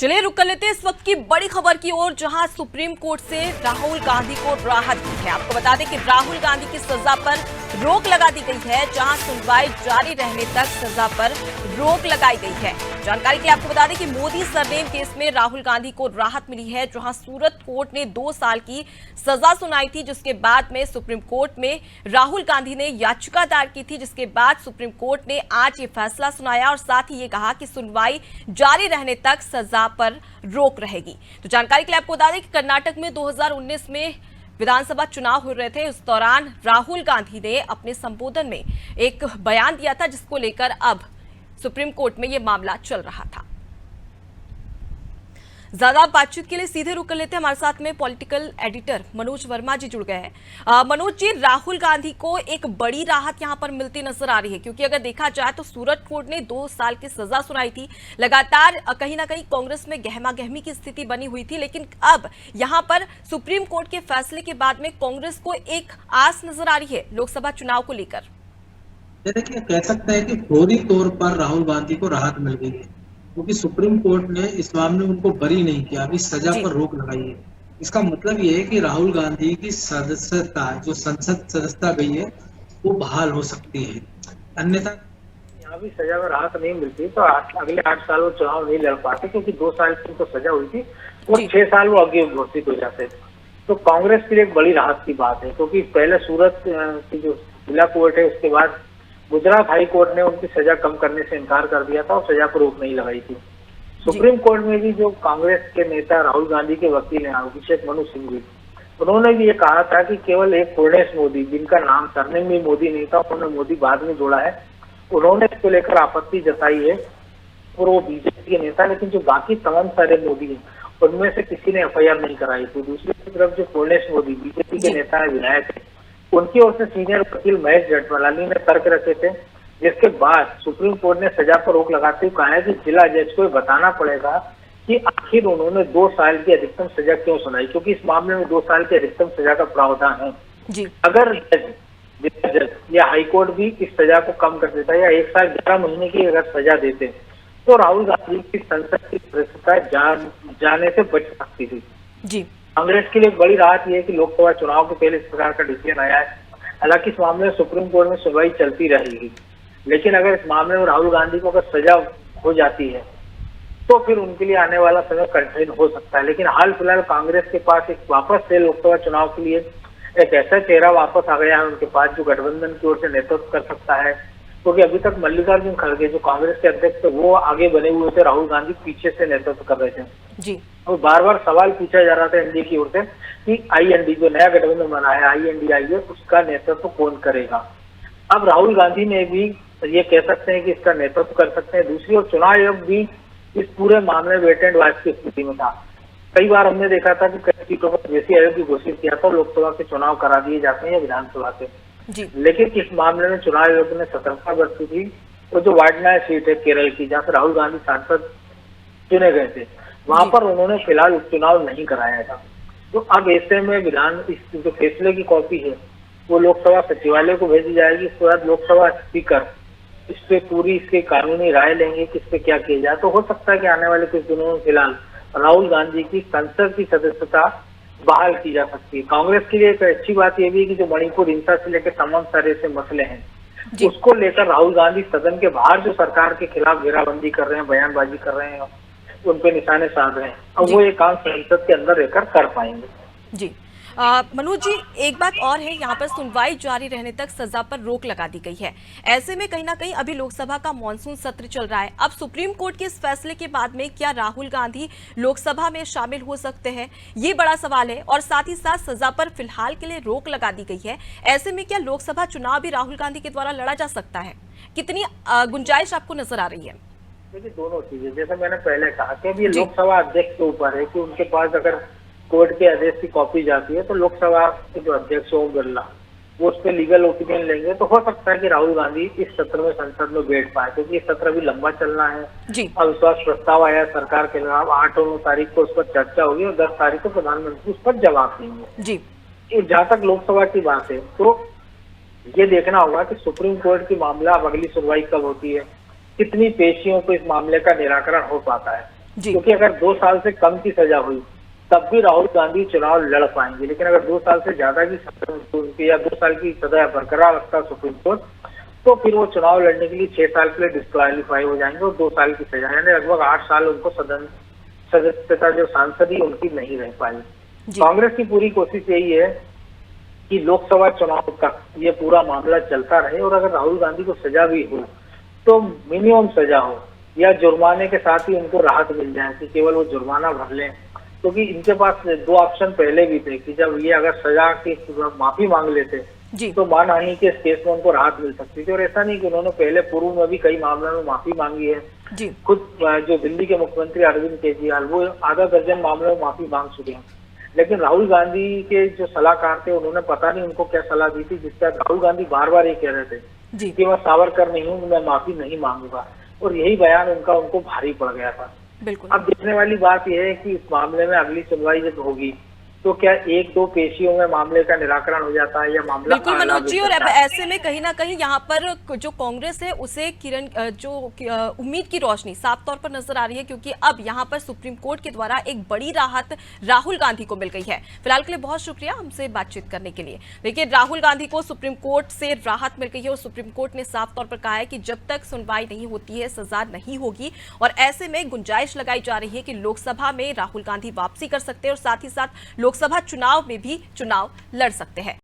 चलिए रुक कर लेते हैं इस वक्त की बड़ी खबर की ओर, जहां सुप्रीम कोर्ट से राहुल गांधी को राहत दी है। आपको बता दें कि राहुल गांधी की सजा पर रोक लगा दी गई है, जहां सुनवाई जारी रहने तक सजा पर रोक लगाई गई है। जानकारी के लिए आपको बता दें कि मोदी सरनेम केस में राहुल गांधी को राहत मिली है, जहां सूरत कोर्ट ने 2 साल की सजा सुनाई थी, जिसके बाद में सुप्रीम कोर्ट में राहुल गांधी ने याचिका दायर की थी, जिसके बाद सुप्रीम कोर्ट ने आज ये फैसला सुनाया और साथ ही ये कहा कि सुनवाई जारी रहने तक सजा पर रोक रहेगी। तो जानकारी के लिए आपको बता दें कि कर्नाटक में 2019 में विधानसभा चुनाव हो रहे थे। उस दौरान राहुल गांधी ने अपने संबोधन में एक बयान दिया था, जिसको लेकर अब सुप्रीम कोर्ट में यह मामला चल रहा था। ज्यादा बातचीत के लिए सीधे रुक कर लेते हैं, हमारे साथ में पॉलिटिकल एडिटर मनोज वर्मा जी जुड़ गए हैं। मनोज जी, राहुल गांधी को एक बड़ी राहत यहां पर मिलती नजर आ रही है, क्योंकि अगर देखा जाए तो सूरत कोर्ट ने 2 साल की सजा सुनाई थी। लगातार कहीं ना कहीं कांग्रेस में गहमा गहमी की स्थिति बनी हुई थी, लेकिन अब यहां पर सुप्रीम कोर्ट के फैसले के बाद में कांग्रेस को एक आस नजर आ रही है लोकसभा चुनाव को लेकर। देखिए, कह सकते हैं कि फौरी तौर पर राहुल गांधी को राहत मिल गई है, क्योंकि सुप्रीम कोर्ट ने इस मामले में उनको बरी नहीं किया, अभी सजा पर रोक लगाई है। इसका मतलब ये है कि राहुल गांधी की सदस्यता, जो संसद सदस्यता गई है, वो बहाल हो सकती है। अन्यथा यहाँ भी सजा में राहत नहीं मिलती तो अगले 8 साल वो चुनाव नहीं लड़ पाते, क्योंकि 2 साल की उनको सजा हुई थी और 6 साल वो आगे घोषित हो जाते। तो कांग्रेस के लिए एक बड़ी राहत की बात है, क्योंकि पहले सूरत की जो जिला कोर्ट है, उसके बाद गुजरात हाई कोर्ट ने उनकी सजा कम करने से इनकार कर दिया था और सजा को रोक नहीं लगाई थी। सुप्रीम कोर्ट में भी जो कांग्रेस के नेता राहुल गांधी के वकील हैं अभिषेक मनु सिंघवी, उन्होंने भी ये कहा था कि केवल एक पूर्णेश मोदी, जिनका नाम सरनेम में मोदी नहीं था, उन्होंने मोदी बाद में जोड़ा है, उन्होंने इसको लेकर आपत्ति जताई है और वो बीजेपी के नेता। लेकिन जो बाकी तमाम सारे मोदी हैं, उनमें से किसी ने FIR नहीं कराई थी। दूसरी तरफ जो पूर्णेश मोदी बीजेपी के नेता है, विधायक है, उनकी ओर से सीनियर वकील महेश जेठमलानी ने तर्क रखे थे, जिसके बाद सुप्रीम कोर्ट ने सजा पर रोक लगाते हुए कहा है कि जिला जज को बताना पड़ेगा कि आखिर उन्होंने 2 साल की अधिकतम सजा क्यों सुनाई, क्योंकि इस मामले में 2 साल की अधिकतम सजा का प्रावधान है जी। अगर जज या हाईकोर्ट भी इस सजा को कम कर देता या 1 साल 11 महीने की अगर सजा देते, तो राहुल गांधी की संसद की सदस्यता जाने से बच सकती थी जी। कांग्रेस के लिए बड़ी राहत यह है कि लोकसभा चुनाव के पहले इस प्रकार का डिसीजन आया है। हालांकि इस मामले में सुप्रीम कोर्ट में सुनवाई चलती रहेगी, लेकिन अगर इस मामले में राहुल गांधी को अगर सजा हो जाती है तो फिर उनके लिए आने वाला समय कठिन हो सकता है। लेकिन हाल फिलहाल कांग्रेस के पास एक वापस से लोकसभा चुनाव के लिए एक ऐसा चेहरा वापस आ गया है उनके पास, जो गठबंधन की ओर से नेतृत्व कर सकता है, क्योंकि अभी तक मल्लिकार्जुन खड़गे जो कांग्रेस के अध्यक्ष थे, वो आगे बने हुए थे, राहुल गांधी पीछे से नेतृत्व कर रहे थे जी। और बार बार सवाल पूछा जा रहा था एनडीए की ओर से कि IND जो नया गठबंधन बना है, INDI है, उसका नेतृत्व कौन करेगा। अब राहुल गांधी ने भी ये कह सकते हैं कि इसका नेतृत्व कर सकते हैं। दूसरी ओर चुनाव आयोग भी इस पूरे मामले में वेट एंड वॉच की स्थिति में था। कई बार हमने देखा था कि कई सीटों पर जैसी आयोग की घोषित किया था, लोकसभा के चुनाव करा दिए जाते हैं या विधानसभा के जी। लेकिन इस मामले में चुनाव आयोग ने सतर्कता बरती थी। तो जो वायनाड सीट है केरल की, जहाँ से राहुल गांधी सांसद चुने गए थे, वहां पर उन्होंने फिलहाल उपचुनाव नहीं कराया था। तो अब ऐसे में इस जो फैसले की कॉपी है वो लोकसभा सचिवालय को भेजी जाएगी। इसके बाद लोकसभा स्पीकर इस पे पूरी इसकी कानूनी राय लेंगे कि इस पे क्या किया जाए। तो हो सकता है कि आने वाले कुछ दिनों में फिलहाल राहुल गांधी की संसद की सदस्यता बहाल की जा सकती है। कांग्रेस के लिए एक अच्छी बात यह भी है कि जो मणिपुर हिंसा से लेकर तमाम सारे ऐसे मसले हैं, उसको लेकर राहुल गांधी सदन के बाहर जो सरकार के खिलाफ घेराबंदी कर रहे हैं, बयानबाजी कर रहे हैं, उन पे निशाने साध रहे हैं, अब वो ये काम संसद के अंदर रहकर कर पाएंगे जी। मनोज जी, एक बात और है, यहाँ पर सुनवाई जारी रहने तक सजा पर रोक लगा दी गई है। ऐसे में कहीं ना कहीं अभी लोकसभा का मॉनसून सत्र चल रहा है। अब सुप्रीम कोर्ट के इस फैसले के बाद में क्या राहुल गांधी लोकसभा में शामिल हो सकते हैं, ये बड़ा सवाल है। और साथ ही साथ सजा पर फिलहाल के लिए रोक लगा दी गई है। ऐसे में क्या लोकसभा चुनाव भी राहुल गांधी के द्वारा लड़ा जा सकता है? कितनी गुंजाइश आपको नजर आ रही है? देखिए, दोनों चीजें, जैसे मैंने पहले कहा कि अभी लोकसभा अध्यक्ष के ऊपर है कि उनके पास अगर कोर्ट के आदेश की कॉपी जाती है तो लोकसभा के जो अध्यक्ष ओम बिरला वो उस पर लीगल ओपिनियन लेंगे, तो हो सकता है कि राहुल गांधी इस सत्र में संसद में बैठ पाए, क्योंकि ये सत्र अभी लंबा चलना है। अविश्वास प्रस्ताव आया सरकार के खिलाफ, 8 और 9 तारीख को उस पर चर्चा होगी और 10 तारीख को प्रधानमंत्री उस पर जवाब देंगे जी। जहाँ तक लोकसभा की बात है तो ये देखना होगा कि सुप्रीम कोर्ट की मामला अब अगली सुनवाई कब होती है, कितनी पेशियों पे इस मामले का निराकरण हो पाता है। जी। क्योंकि अगर 2 साल से कम की सजा हुई तब भी राहुल गांधी चुनाव लड़ पाएंगे, लेकिन अगर 2 साल से ज्यादा की सजा या 2 साल की सजा बरकरार रखता सुप्रीम कोर्ट, तो फिर वो चुनाव लड़ने के लिए 6 साल के लिए डिस्क्वालीफाई हो जाएंगे और 2 साल की सजा, यानी लगभग 8 साल उनको सदस्यता जो सांसद ही उनकी नहीं रह पाई। कांग्रेस की पूरी कोशिश यही है कि लोकसभा चुनाव तक ये पूरा मामला चलता रहे, और अगर राहुल गांधी को सजा भी हो तो मिनिमम सजा हो या जुर्माने के साथ ही उनको राहत मिल जाए कि केवल वो जुर्माना भर लें, क्योंकि इनके पास 2 ऑप्शन पहले भी थे कि जब ये अगर सजा की माफी मांग लेते तो मानहानि के केस में उनको राहत मिल सकती थी। और ऐसा नहीं कि उन्होंने पहले पूर्व में भी कई मामलों में माफी मांगी है। खुद जो दिल्ली के मुख्यमंत्री अरविंद केजरीवाल वो आधा दर्जन मामलों में माफी मांग चुके हैं, लेकिन राहुल गांधी के जो सलाहकार थे उन्होंने पता नहीं उनको क्या सलाह दी थी, जिसका राहुल गांधी बार बार ये कह रहे थे कि मैं सावरकर नहीं हूँ, मैं माफी नहीं मांगूंगा, और यही बयान उनको भारी पड़ गया था। अब देखने वाली बात यह है कि इस मामले में अगली सुनवाई जब होगी तो क्या 1-2 पेशियों में मामले का निराकरण हो जाता है या मामला बिल्कुल मनोज जी, और अब ऐसे में कहीं ना कहीं यहाँ पर जो कांग्रेस है उसे किरण जो उम्मीद की रोशनी साफ तौर पर नजर आ रही है, क्योंकि अब यहाँ पर सुप्रीम कोर्ट के द्वारा एक बड़ी राहत राहुल गांधी को मिल गई है। फिलहाल के लिए बहुत शुक्रिया हमसे बातचीत करने के लिए। देखिए, राहुल गांधी को सुप्रीम कोर्ट से राहत मिल गई है और सुप्रीम कोर्ट ने साफ तौर पर कहा है कि जब तक सुनवाई नहीं होती है सजा नहीं होगी, और ऐसे में गुंजाइश लगाई जा रही है कि लोकसभा में राहुल गांधी वापसी कर सकते हैं और साथ ही साथ लोकसभा चुनाव में भी चुनाव लड़ सकते हैं।